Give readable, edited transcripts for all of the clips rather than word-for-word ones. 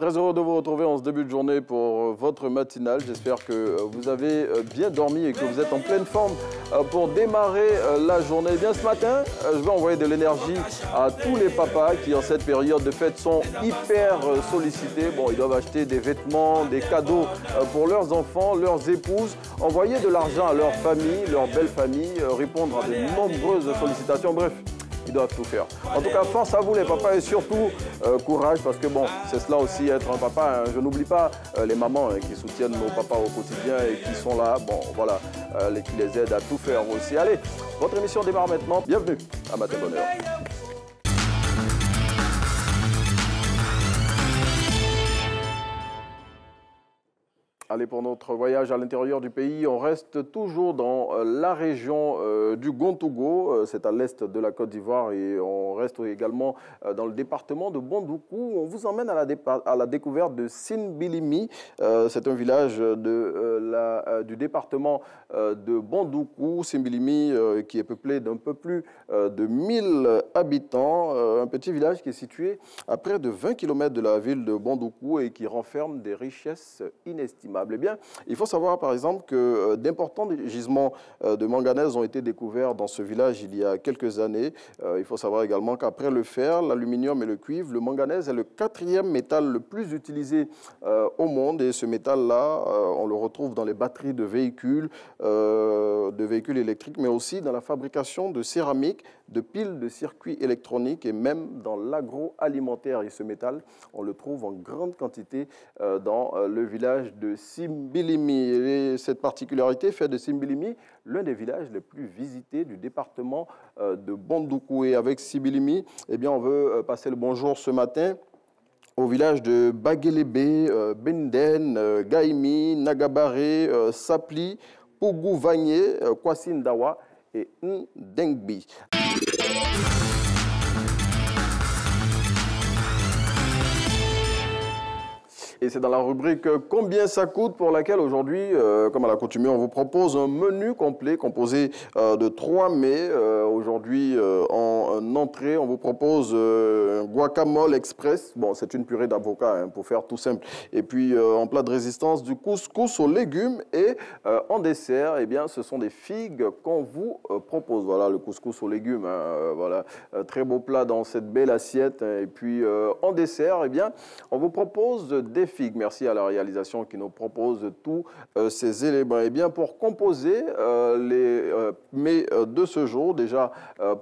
Très heureux de vous retrouver en ce début de journée pour votre matinale. J'espère que vous avez bien dormi et que vous êtes en pleine forme pour démarrer la journée. Eh bien, ce matin, je vais envoyer de l'énergie à tous les papas qui, en cette période de fête, sont hyper sollicités. Bon, ils doivent acheter des vêtements, des cadeaux pour leurs enfants, leurs épouses, envoyer de l'argent à leur famille, leur belle famille, répondre à de nombreuses sollicitations. Bref, ils doivent tout faire. En tout cas, force à vous les papas et surtout courage parce que bon, c'est cela aussi être un papa. Hein. Je n'oublie pas les mamans qui soutiennent nos papas au quotidien et qui sont là, bon voilà, qui les aident à tout faire aussi. Allez, votre émission démarre maintenant. Bienvenue à Matin Bonheur. Allez, pour notre voyage à l'intérieur du pays, on reste toujours dans la région du Gontougo, c'est à l'est de la Côte d'Ivoire, et on reste également dans le département de Bondoukou. On vous emmène à la découverte de Sinbilimi. C'est un village du département de Bondoukou, Sinbilimi, qui est peuplé d'un peu plus de 1000 habitants. Un petit village qui est situé à près de 20 km de la ville de Bondoukou et qui renferme des richesses inestimables. Eh bien, il faut savoir par exemple que d'importants gisements de manganèse ont été découverts dans ce village il y a quelques années. Il faut savoir également qu'après le fer, l'aluminium et le cuivre, le manganèse est le 4e métal le plus utilisé au monde. Et ce métal-là, on le retrouve dans les batteries de véhicules électriques, mais aussi dans la fabrication de céramique, de piles de circuits électroniques et même dans l'agroalimentaire. Et ce métal, on le trouve en grande quantité dans le village de Sinbilimi. Et cette particularité fait de Sinbilimi l'un des villages les plus visités du département de Bondoukou. Et avec Sinbilimi, eh bien, on veut passer le bonjour ce matin au village de Bagelebe, Benden, Gaïmi, Nagabaré, Sapli, Pougouvagné, Kwasindawa et Ndengbi. Et c'est dans la rubrique « Combien ça coûte ?» pour laquelle aujourd'hui, comme à l'accoutumée, on vous propose un menu complet composé de 3 mets. Aujourd'hui, en entrée, on vous propose un guacamole express. Bon, c'est une purée d'avocat, hein, pour faire tout simple. Et puis, en plat de résistance, du couscous aux légumes. Et en dessert, eh bien, ce sont des figues qu'on vous propose. Voilà, le couscous aux légumes. Hein, voilà, très beau plat dans cette belle assiette. Et puis, en dessert, eh bien, on vous propose des figues. Merci à la réalisation qui nous propose tous ces éléments. Et bien, pour composer les mets de ce jour, déjà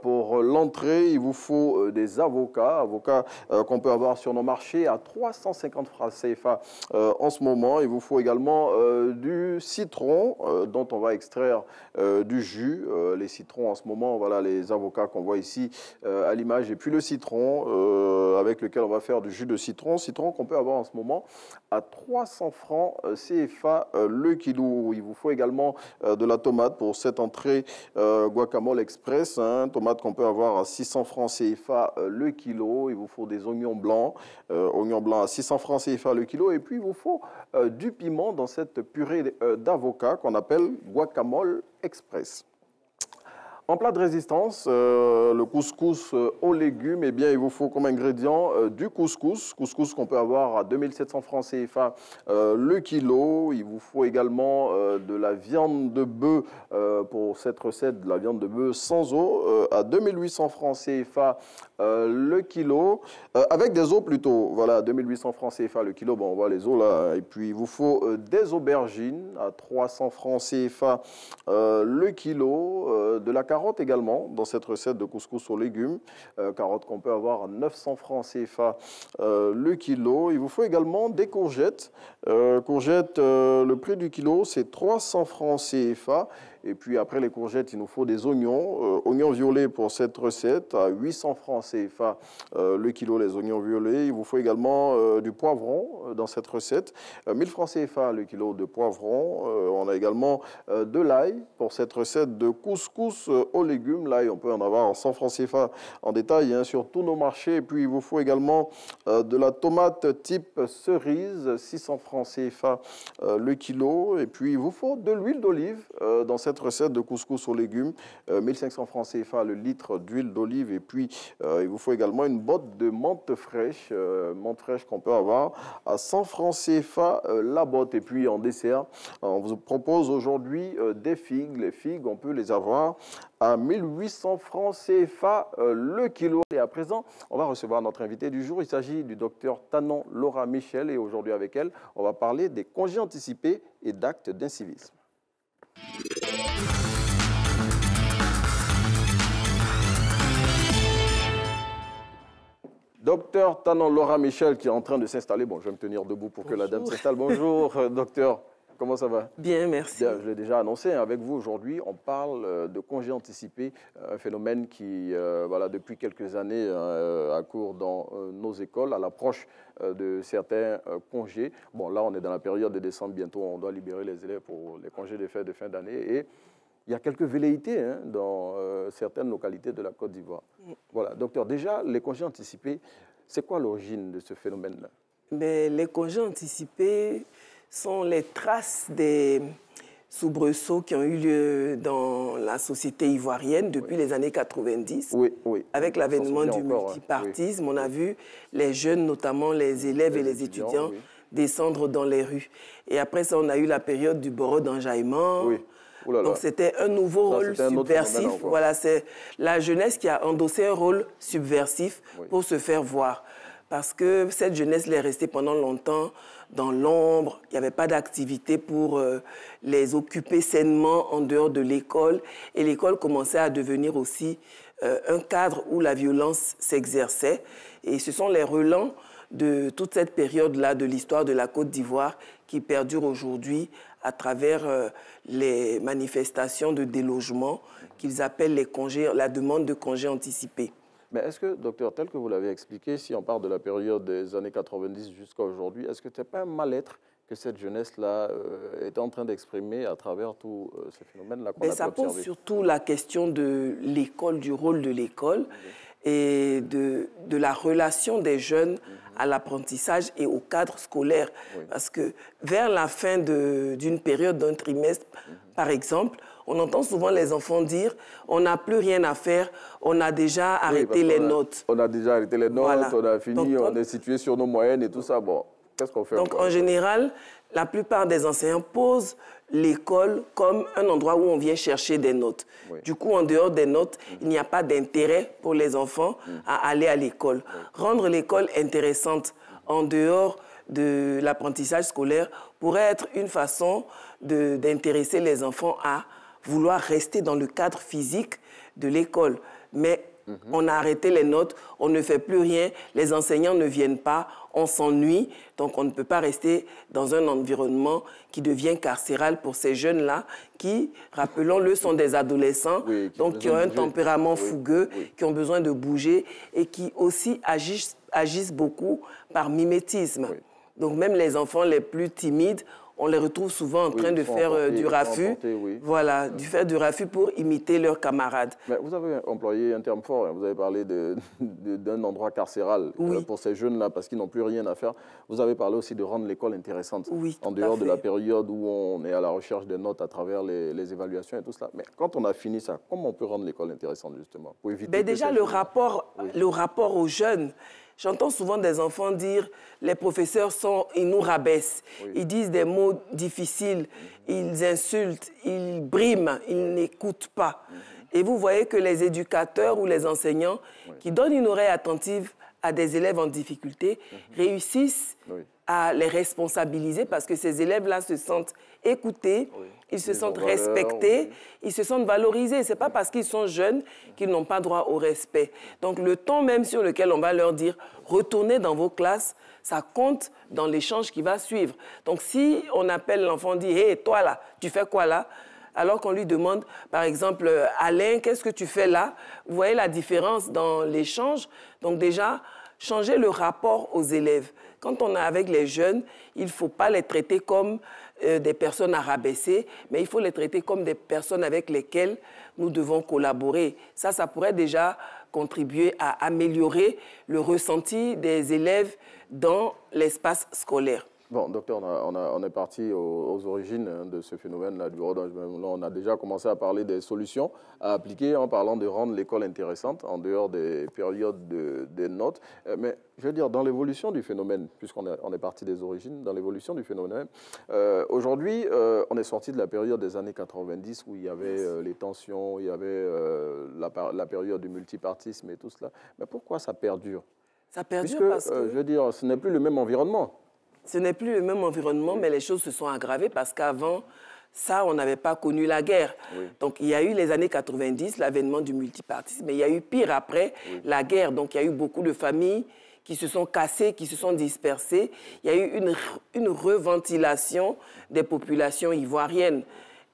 pour l'entrée, il vous faut des avocats qu'on peut avoir sur nos marchés à 350 francs CFA en ce moment. Il vous faut également du citron dont on va extraire du jus. Les citrons en ce moment, voilà les avocats qu'on voit ici à l'image. Et puis le citron avec lequel on va faire du jus de citron qu'on peut avoir en ce moment à 300 francs CFA le kilo. Il vous faut également de la tomate pour cette entrée guacamole express, hein, tomate qu'on peut avoir à 600 francs CFA le kilo. Il vous faut des oignons blancs à 600 francs CFA le kilo. Et puis il vous faut du piment dans cette purée d'avocat qu'on appelle guacamole express. En plat de résistance, le couscous aux légumes, eh bien, il vous faut comme ingrédient du couscous qu'on peut avoir à 2700 francs CFA le kilo. Il vous faut également de la viande de bœuf pour cette recette, de la viande de bœuf sans eau à 2800 francs CFA le kilo, avec des os plutôt. Voilà, 2800 francs CFA le kilo, bon, on voit les os là. Et puis, il vous faut des aubergines à 300 francs CFA le kilo, de la carotte également dans cette recette de couscous aux légumes, carottes qu'on peut avoir à 900 francs CFA le kilo. Il vous faut également des courgettes. Le prix du kilo, c'est 300 francs CFA. Et puis après les courgettes, il nous faut des oignons, oignons violets pour cette recette à 800 francs CFA le kilo, les oignons violets. Il vous faut également du poivron dans cette recette, 1000 francs CFA le kilo de poivron. On a également de l'ail pour cette recette de couscous aux légumes. Là, on peut en avoir 100 francs CFA en détail hein, sur tous nos marchés. Et puis, il vous faut également de la tomate type cerise, 600 francs CFA le kilo. Et puis, il vous faut de l'huile d'olive dans cette recette de couscous aux légumes, 1500 francs CFA le litre d'huile d'olive. Et puis, il vous faut également une botte de menthe fraîche qu'on peut avoir à 100 francs CFA la botte. Et puis, en dessert, on vous propose aujourd'hui des figues. Les figues, on peut les avoir à 1800 francs CFA le kilo. Et à présent, on va recevoir notre invité du jour. Il s'agit du docteur Tanon Laura Michel. Et aujourd'hui, avec elle, on va parler des congés anticipés et d'actes d'incivisme. Docteur Tanon Laura Michel qui est en train de s'installer. Bon, je vais me tenir debout pour que la dame s'installe. Bonjour, docteur. Comment ça va? Bien, merci. Bien, je l'ai déjà annoncé avec vous aujourd'hui. On parle de congés anticipés, un phénomène qui, voilà, depuis quelques années, a cours dans nos écoles à l'approche de certains congés. Bon, là, on est dans la période de décembre. Bientôt, on doit libérer les élèves pour les congés de fête de fin d'année. Et il y a quelques velléités hein, dans certaines localités de la Côte d'Ivoire. Voilà, docteur, déjà, les congés anticipés, c'est quoi l'origine de ce phénomène-là? Les congés anticipés sont les traces des soubresauts qui ont eu lieu dans la société ivoirienne depuis les années 90. Oui, oui. Avec l'avènement du multipartisme, on a vu les jeunes, notamment les élèves et les étudiants, descendre dans les rues. Et après ça, on a eu la période du bourreau d'enjaillement. Oui. Donc c'était un nouveau rôle subversif. Voilà, c'est la jeunesse qui a endossé un rôle subversif pour se faire voir. Parce que cette jeunesse l'est restée pendant longtemps dans l'ombre. Il n'y avait pas d'activité pour les occuper sainement en dehors de l'école. Et l'école commençait à devenir aussi un cadre où la violence s'exerçait. Et ce sont les relents de toute cette période-là de l'histoire de la Côte d'Ivoire qui perdure aujourd'hui à travers les manifestations de délogement qu'ils appellent les congés, la demande de congés anticipés. Mais est-ce que, docteur, tel que vous l'avez expliqué, si on part de la période des années 90 jusqu'à aujourd'hui, est-ce que ce n'est pas un mal-être que cette jeunesse-là est en train d'exprimer à travers tous ces phénomènes-là qu'on a pu observer? Ça pose surtout la question de l'école, du rôle de l'école et de la relation des jeunes à l'apprentissage et au cadre scolaire. Parce que vers la fin d'une période, d'un trimestre, par exemple, on entend souvent les enfants dire « on n'a plus rien à faire, on a déjà arrêté les notes ». On a déjà arrêté les notes, voilà. On a fini, on est situé sur nos moyennes et tout ça. Bon, qu'est-ce qu'on fait? Donc en général, la plupart des enseignants posent l'école comme un endroit où on vient chercher des notes. Du coup, en dehors des notes, il n'y a pas d'intérêt pour les enfants à aller à l'école. Rendre l'école intéressante en dehors de l'apprentissage scolaire pourrait être une façon d'intéresser les enfants à vouloir rester dans le cadre physique de l'école. Mais on a arrêté les notes, on ne fait plus rien, les enseignants ne viennent pas, on s'ennuie, donc on ne peut pas rester dans un environnement qui devient carcéral pour ces jeunes-là qui, rappelons-le, sont des adolescents, qui ont un tempérament fougueux, qui ont besoin de bouger et qui aussi agissent beaucoup par mimétisme. Donc même les enfants les plus timides, on les retrouve souvent en train de faire du raffut, faire du raffut pour imiter leurs camarades. Mais vous avez employé un terme fort, hein. Vous avez parlé d'un endroit carcéral pour ces jeunes-là parce qu'ils n'ont plus rien à faire. Vous avez parlé aussi de rendre l'école intéressante, en dehors de la période où on est à la recherche des notes à travers les évaluations et tout cela. Mais quand on a fini ça, comment on peut rendre l'école intéressante justement pour éviter déjà le rapport aux jeunes. J'entends souvent des enfants dire « les professeurs ils nous rabaissent, ils disent des mots difficiles, ils insultent, ils briment, ils n'écoutent pas ». Et vous voyez que les éducateurs ou les enseignants qui donnent une oreille attentive à des élèves en difficulté réussissent à les responsabiliser parce que ces élèves-là se sentent écoutés, ils se sentent respectés, ils se sentent valorisés. Ce n'est pas parce qu'ils sont jeunes qu'ils n'ont pas droit au respect. Donc le temps même sur lequel on va leur dire « retournez dans vos classes », ça compte dans l'échange qui va suivre. Donc si on appelle l'enfant, on dit « hé, toi là, tu fais quoi là ?» Alors qu'on lui demande, par exemple, « Alain, qu'est-ce que tu fais là ?» Vous voyez la différence dans l'échange. Donc déjà, changer le rapport aux élèves. Quand on est avec les jeunes, il ne faut pas les traiter comme des personnes à rabaisser, mais il faut les traiter comme des personnes avec lesquelles nous devons collaborer. Ça pourrait déjà contribuer à améliorer le ressenti des élèves dans l'espace scolaire. Bon, docteur, on est parti aux origines de ce phénomène-là du rodage. Là, on a déjà commencé à parler des solutions à appliquer en parlant de rendre l'école intéressante en dehors des périodes des notes. Mais je veux dire, dans l'évolution du phénomène, puisqu'on est parti des origines, dans l'évolution du phénomène, aujourd'hui, on est sorti de la période des années 90 où il y avait les tensions, il y avait la période du multipartisme et tout cela. Mais pourquoi ça perdure? Ça perdure puisque, parce que... je veux dire, ce n'est plus le même environnement. Ce n'est plus le même environnement, mais les choses se sont aggravées parce qu'avant, ça, on n'avait pas connu la guerre. Oui. Donc, il y a eu les années 90, l'avènement du multipartisme, mais il y a eu pire après, la guerre. Donc, il y a eu beaucoup de familles qui se sont cassées, qui se sont dispersées. Il y a eu une reventilation des populations ivoiriennes.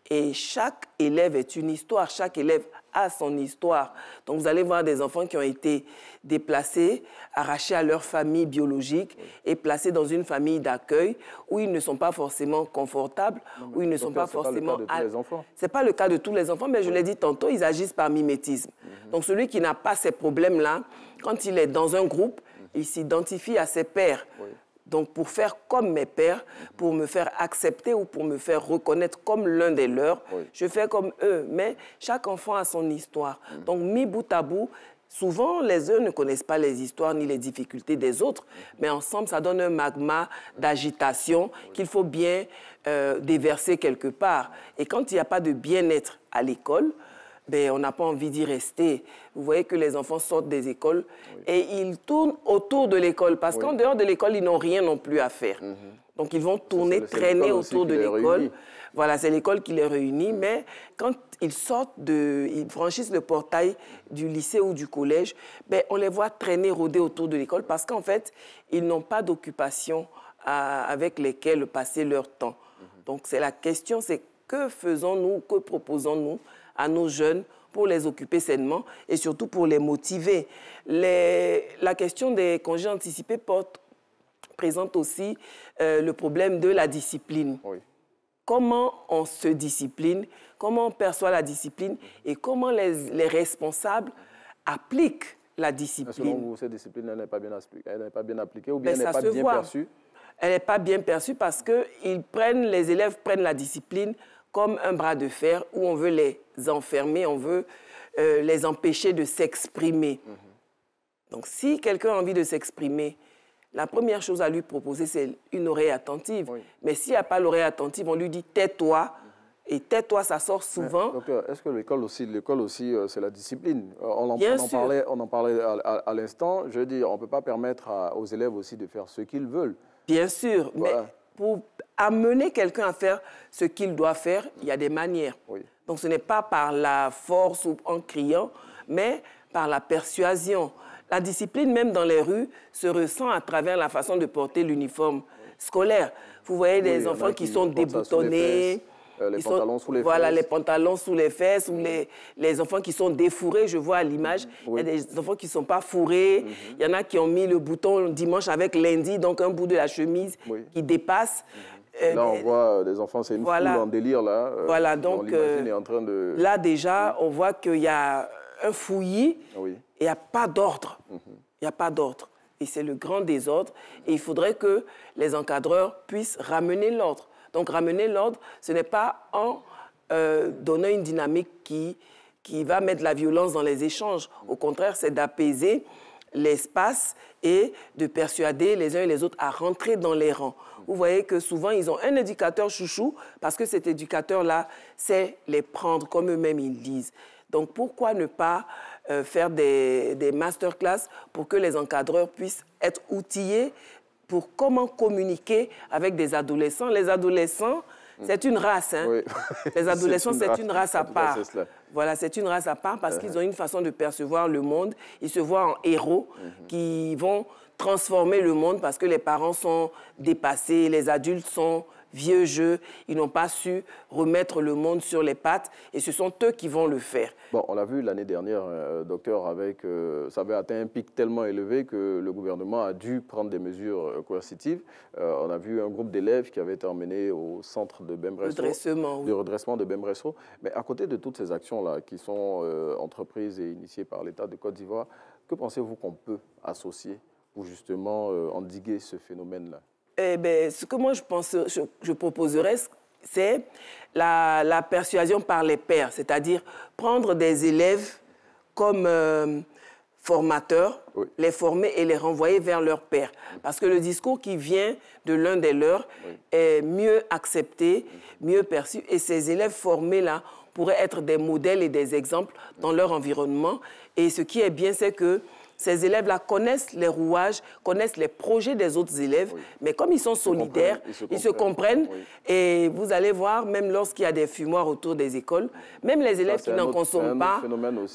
Et chaque élève est une histoire, chaque élève a son histoire. Donc vous allez voir des enfants qui ont été déplacés, arrachés à leur famille biologique et placés dans une famille d'accueil où ils ne sont pas forcément confortables, où ils ne sont pas forcément... Ce n'est pas le cas de tous les enfants. Ce n'est pas le cas de tous les enfants, mais je l'ai dit tantôt, ils agissent par mimétisme. Donc celui qui n'a pas ces problèmes-là, quand il est dans un groupe, il s'identifie à ses pairs. Donc, pour faire comme mes pères, pour me faire accepter ou pour me faire reconnaître comme l'un des leurs, je fais comme eux. Mais chaque enfant a son histoire. Donc, mis bout à bout, souvent, les uns ne connaissent pas les histoires ni les difficultés des autres, mais ensemble, ça donne un magma d'agitation qu'il faut bien déverser quelque part. Et quand il n'y a pas de bien-être à l'école, ben, on n'a pas envie d'y rester. Vous voyez que les enfants sortent des écoles et ils tournent autour de l'école parce qu'en dehors de l'école, ils n'ont rien non plus à faire. Donc, ils vont tourner, traîner autour de l'école. Voilà, c'est l'école qui les réunit. Mais quand ils sortent, ils franchissent le portail du lycée ou du collège, ben, on les voit traîner, rôder autour de l'école parce qu'en fait, ils n'ont pas d'occupation avec lesquelles passer leur temps. Donc, c'est la question, c'est que faisons-nous, que proposons-nous à nos jeunes pour les occuper sainement et surtout pour les motiver. La question des congés anticipés présente aussi le problème de la discipline. Comment on se discipline, comment on perçoit la discipline et comment les responsables appliquent la discipline. Selon vous, cette discipline n'est pas bien appliquée ou bien elle n'est pas bien perçue? Elle n'est pas bien perçue parce que les élèves prennent la discipline comme un bras de fer où on veut les enfermer, on veut les empêcher de s'exprimer. Donc, si quelqu'un a envie de s'exprimer, la première chose à lui proposer, c'est une oreille attentive. Mais s'il n'y a pas l'oreille attentive, on lui dit « tais-toi ». Et tais-toi, ça sort souvent. Docteur, est-ce que l'école aussi, c'est la discipline? On en parlait à l'instant. Je veux dire, on ne peut pas permettre aux élèves aussi de faire ce qu'ils veulent. Bien sûr, mais pour amener quelqu'un à faire ce qu'il doit faire, il y a des manières. Donc, ce n'est pas par la force ou en criant, mais par la persuasion. La discipline, même dans les rues, se ressent à travers la façon de porter l'uniforme scolaire. Vous voyez des enfants qui sont déboutonnés, les pantalons sous les fesses. Voilà, les pantalons sous les fesses, ou les enfants qui sont défourrés, je vois à l'image. Il y a des enfants qui ne sont pas fourrés. Il y en a qui ont mis le bouton dimanche avec lundi, donc un bout de la chemise qui dépasse. Là, on voit des enfants, c'est une foule en délire, là. Voilà, donc est en train de... là, déjà, on voit qu'il y a un fouillis et il n'y a pas d'ordre. Il n'y a pas d'ordre. Et c'est le grand désordre. Et il faudrait que les encadreurs puissent ramener l'ordre. Donc, ramener l'ordre, ce n'est pas en donnant une dynamique qui va mettre la violence dans les échanges. Au contraire, c'est d'apaiser l'espace et de persuader les uns et les autres à rentrer dans les rangs. Vous voyez que souvent, ils ont un éducateur chouchou parce que cet éducateur-là sait les prendre comme eux-mêmes ils disent. Donc, pourquoi ne pas faire des masterclass pour que les encadreurs puissent être outillés pour comment communiquer avec des adolescents. Les adolescents, c'est une race. Hein? Les adolescents, c'est une race à part. Voilà, c'est une race à part parce qu'ils ont une façon de percevoir le monde. Ils se voient en héros qui vont transformer le monde parce que les parents sont dépassés, les adultes sont vieux jeux, ils n'ont pas su remettre le monde sur les pattes et ce sont eux qui vont le faire. Bon, on l'a vu l'année dernière, docteur, ça avait atteint un pic tellement élevé que le gouvernement a dû prendre des mesures coercitives. On a vu un groupe d'élèves qui avait été emmené au centre de Bembresso, de redressement de Bembresso. Mais à côté de toutes ces actions-là qui sont entreprises et initiées par l'État de Côte d'Ivoire, que pensez-vous qu'on peut associer pour justement endiguer ce phénomène-là? Eh bien, ce que moi je proposerais, c'est la persuasion par les pairs, c'est-à-dire prendre des élèves comme formateurs, oui, les former et les renvoyer vers leurs pairs. Parce que le discours qui vient de l'un des leurs, oui, est mieux accepté, mieux perçu, et ces élèves formés-là pourraient être des modèles et des exemples dans leur environnement. Et ce qui est bien, c'est que ces élèves-là connaissent les rouages, connaissent les projets des autres élèves, oui, mais comme ils sont solidaires, ils se comprennent. Oui. Et vous allez voir, même lorsqu'il y a des fumoirs autour des écoles, même les élèves qui n'en consomment pas,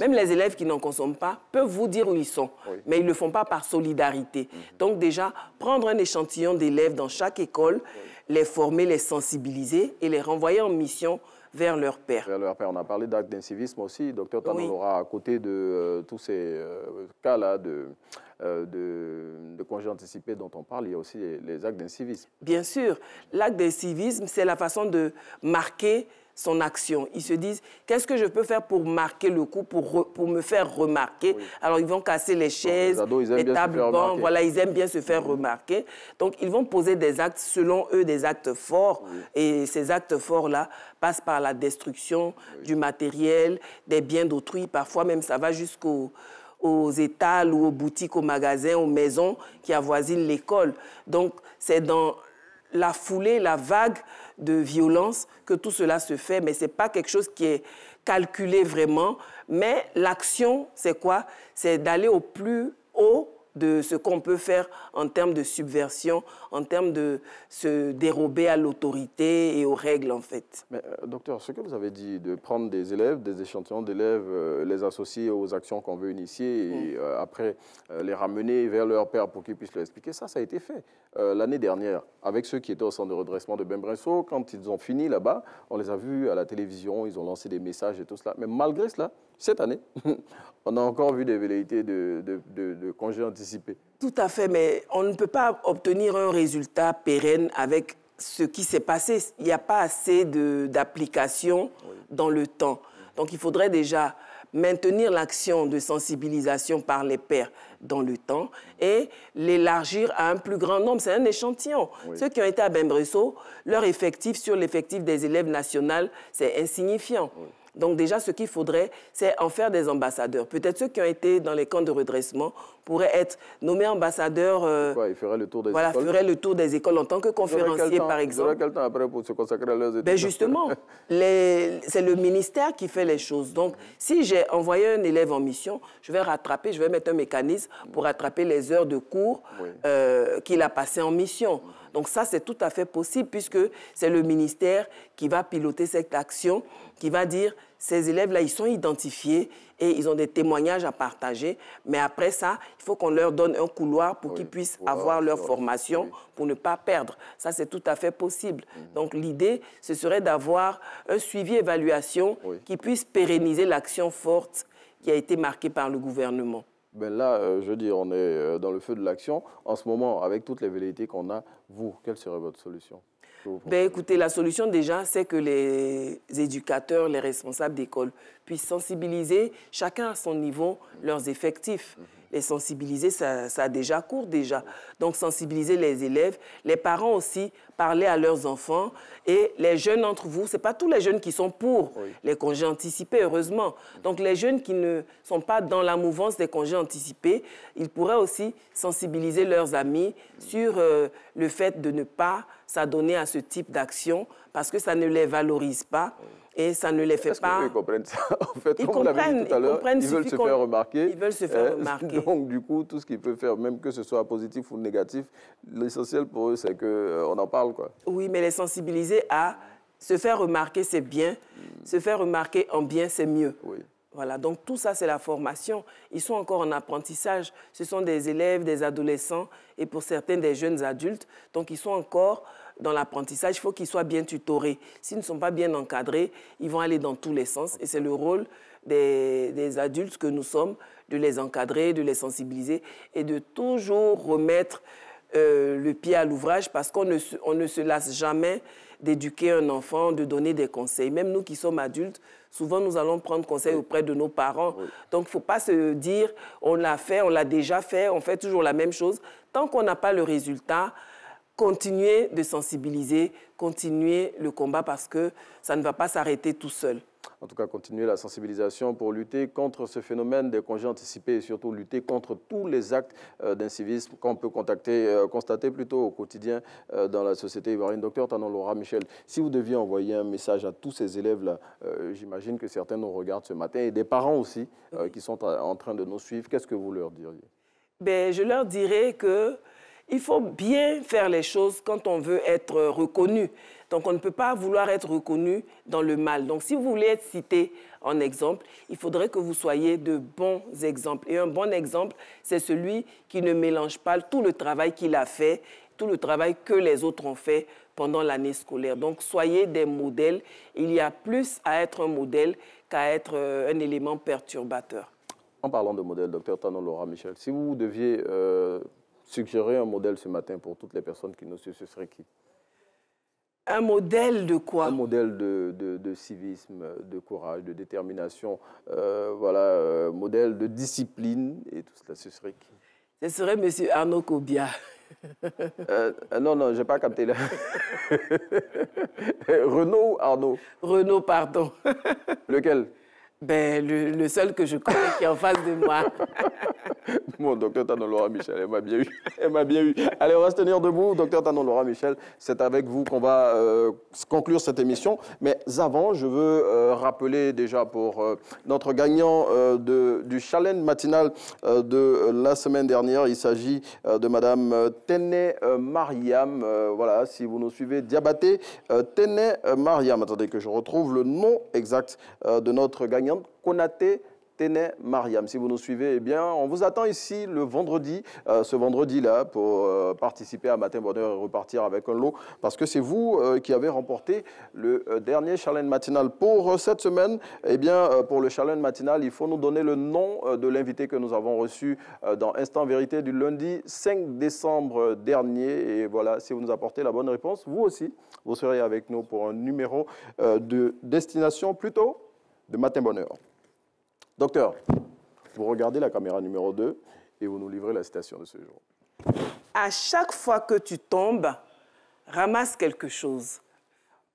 même les élèves qui n'en consomment pas peuvent vous dire où ils sont, oui, mais ils ne le font pas par solidarité. Donc déjà, prendre un échantillon d'élèves dans chaque école, oui, les former, les sensibiliser et les renvoyer en mission vers leur père. Vers leur père. On a parlé d'actes d'incivisme aussi. Docteur Tanolora, oui, à côté de tous ces cas-là de congés anticipés dont on parle, il y a aussi les actes d'incivisme. Bien sûr. L'acte d'incivisme, c'est la façon de marquer son action. Ils se disent, qu'est-ce que je peux faire pour marquer le coup, pour me faire remarquer? Oui. Alors, ils vont casser les chaises, les tables, bancs, voilà, ils aiment bien se faire remarquer. Donc, ils vont poser des actes, selon eux, des actes forts. Oui. Et ces actes forts-là passent par la destruction, oui, du matériel, des biens d'autrui. Parfois, même, ça va jusqu'aux étals ou aux boutiques, aux magasins, aux maisons qui avoisinent l'école. Donc, c'est dans la foulée, la vague de violence que tout cela se fait, mais ce n'est pas quelque chose qui est calculé vraiment. Mais l'action, c'est quoi? C'est d'aller au plus haut de ce qu'on peut faire en termes de subversion, en termes de se dérober à l'autorité et aux règles, en fait. Mais, docteur, ce que vous avez dit, de prendre des élèves, des échantillons d'élèves, les associer aux actions qu'on veut initier et après les ramener vers leur père pour qu'ils puissent leur expliquer, ça a été fait. L'année dernière, avec ceux qui étaient au centre de redressement de Bembresso, quand ils ont fini là-bas, on les a vus à la télévision, ils ont lancé des messages et tout cela. Mais malgré cela, cette année, on a encore vu des velléités de congés anticipés. Tout à fait, mais on ne peut pas obtenir un résultat pérenne avec ce qui s'est passé. Il n'y a pas assez d'application, oui, dans le temps. Donc, il faudrait déjà maintenir l'action de sensibilisation par les pairs dans le temps et l'élargir à un plus grand nombre. C'est un échantillon. Oui. Ceux qui ont été à Bembresso, leur effectif sur l'effectif des élèves nationaux, c'est insignifiant. Oui. Donc déjà, ce qu'il faudrait, c'est en faire des ambassadeurs. Peut-être ceux qui ont été dans les camps de redressement pourraient être nommés ambassadeurs. Ils feraient le tour des écoles. Feraient le tour des écoles en tant que conférencier, par exemple. Ils auraient quel temps après pour se consacrer à leurs études? Ben justement, c'est le ministère qui fait les choses. Donc, si j'ai envoyé un élève en mission, je vais rattraper, je vais mettre un mécanisme pour rattraper les heures de cours, oui, qu'il a passées en mission. Donc ça, c'est tout à fait possible puisque c'est le ministère qui va piloter cette action, qui va dire, ces élèves-là, ils sont identifiés et ils ont des témoignages à partager. Mais après ça, il faut qu'on leur donne un couloir pour, oui, qu'ils puissent avoir leur formation, oui, pour ne pas perdre. Ça, c'est tout à fait possible. Donc l'idée, ce serait d'avoir un suivi-évaluation, oui, qui puisse pérenniser l'action forte qui a été marquée par le gouvernement. Ben là, je veux dire, on est dans le feu de l'action. En ce moment, avec toutes les velléités qu'on a, vous, quelle serait votre solution? Ben, écoutez, la solution déjà, c'est que les éducateurs, les responsables d'école puissent sensibiliser chacun à son niveau leurs effectifs. Les sensibiliser, ça a déjà cours déjà. Donc sensibiliser les élèves, les parents aussi, parler à leurs enfants et les jeunes entre vous. Ce n'est pas tous les jeunes qui sont pour, oui, les congés anticipés, heureusement. Donc les jeunes qui ne sont pas dans la mouvance des congés anticipés, ils pourraient aussi sensibiliser leurs amis sur le fait de ne pas s'adonner à ce type d'action parce que ça ne les valorise pas. Oui. Et ça ne les fait pas... Ils comprennent ça. En fait, comme vous l'avez dit tout à l'heure, ils veulent se faire remarquer. Ils veulent se faire remarquer. Donc, du coup, tout ce qu'ils peuvent faire, même que ce soit positif ou négatif, l'essentiel pour eux, c'est qu'on en parle, quoi. Oui, mais les sensibiliser à se faire remarquer, c'est bien. Se faire remarquer en bien, c'est mieux. Oui. Voilà, donc tout ça, c'est la formation. Ils sont encore en apprentissage. Ce sont des élèves, des adolescents et pour certains, des jeunes adultes. Donc, ils sont encore dans l'apprentissage, il faut qu'ils soient bien tutorés. S'ils ne sont pas bien encadrés, ils vont aller dans tous les sens. Et c'est le rôle des adultes que nous sommes de les encadrer, de les sensibiliser et de toujours remettre le pied à l'ouvrage parce qu'on ne se lasse jamais d'éduquer un enfant, de donner des conseils. Même nous qui sommes adultes, souvent nous allons prendre conseil auprès de nos parents. Oui. Donc il ne faut pas se dire on l'a fait, on l'a déjà fait, on fait toujours la même chose. Tant qu'on n'a pas le résultat, continuez de sensibiliser, continuez le combat parce que ça ne va pas s'arrêter tout seul. En tout cas, continuer la sensibilisation pour lutter contre ce phénomène des congés anticipés et surtout lutter contre tous les actes d'incivisme qu'on peut constater plutôt au quotidien dans la société ivoirienne. Docteur Tanon Laura Michel, si vous deviez envoyer un message à tous ces élèves-là, j'imagine que certains nous regardent ce matin et des parents aussi qui sont en train de nous suivre, qu'est-ce que vous leur diriez? Ben, je leur dirais qu'il faut bien faire les choses quand on veut être reconnu. Donc, on ne peut pas vouloir être reconnu dans le mal. Donc, si vous voulez être cité en exemple, il faudrait que vous soyez de bons exemples. Et un bon exemple, c'est celui qui ne mélange pas tout le travail qu'il a fait, tout le travail que les autres ont fait pendant l'année scolaire. Donc, soyez des modèles. Il y a plus à être un modèle qu'à être un élément perturbateur. En parlant de modèle, docteur Tanon Laura Michel, si vous deviez suggérer un modèle ce matin pour toutes les personnes qui nous suivent, ce serait qui? Un modèle de quoi? Un modèle de civisme, de courage, de détermination, voilà, modèle de discipline et tout cela, ce serait qui? Ce serait M. Arnaud Kobia. Non, je n'ai pas capté là. Renaud ou Arnaud? Renaud, pardon. Lequel? Ben, le seul que je connais qui est en face de moi. Bon, docteur Tanon Laura Michel, elle m'a bien eu. Elle m'a bien eu. Allez, on va se tenir debout. Docteur Tanon Laura Michel, c'est avec vous qu'on va conclure cette émission. Mais avant, je veux rappeler déjà pour notre gagnant du challenge matinal de la semaine dernière, il s'agit de Madame Téné Mariam. Voilà, si vous nous suivez, Diabaté Téné Mariam. Attendez que je retrouve le nom exact de notre gagnant. Konaté Téné Mariam. Si vous nous suivez, eh bien, on vous attend ici le vendredi, ce vendredi-là, pour participer à Matin Bonheur et repartir avec un lot, parce que c'est vous qui avez remporté le dernier challenge matinal. Pour cette semaine, eh bien, pour le challenge matinal, il faut nous donner le nom de l'invité que nous avons reçu dans Instant Vérité du lundi 5 décembre dernier. Et voilà, si vous nous apportez la bonne réponse, vous aussi, vous serez avec nous pour un numéro de destination plutôt de Matin Bonheur. Docteur, vous regardez la caméra numéro 2 et vous nous livrez la citation de ce jour. À chaque fois que tu tombes, ramasse quelque chose.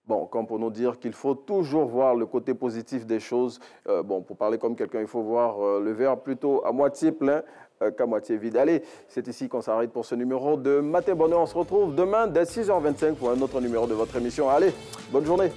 Bon, comme pour nous dire qu'il faut toujours voir le côté positif des choses. Bon, pour parler comme quelqu'un, il faut voir le verre plutôt à moitié plein qu'à moitié vide. Allez, c'est ici qu'on s'arrête pour ce numéro de Matin Bonheur. On se retrouve demain dès 6h25 pour un autre numéro de votre émission. Allez, bonne journée.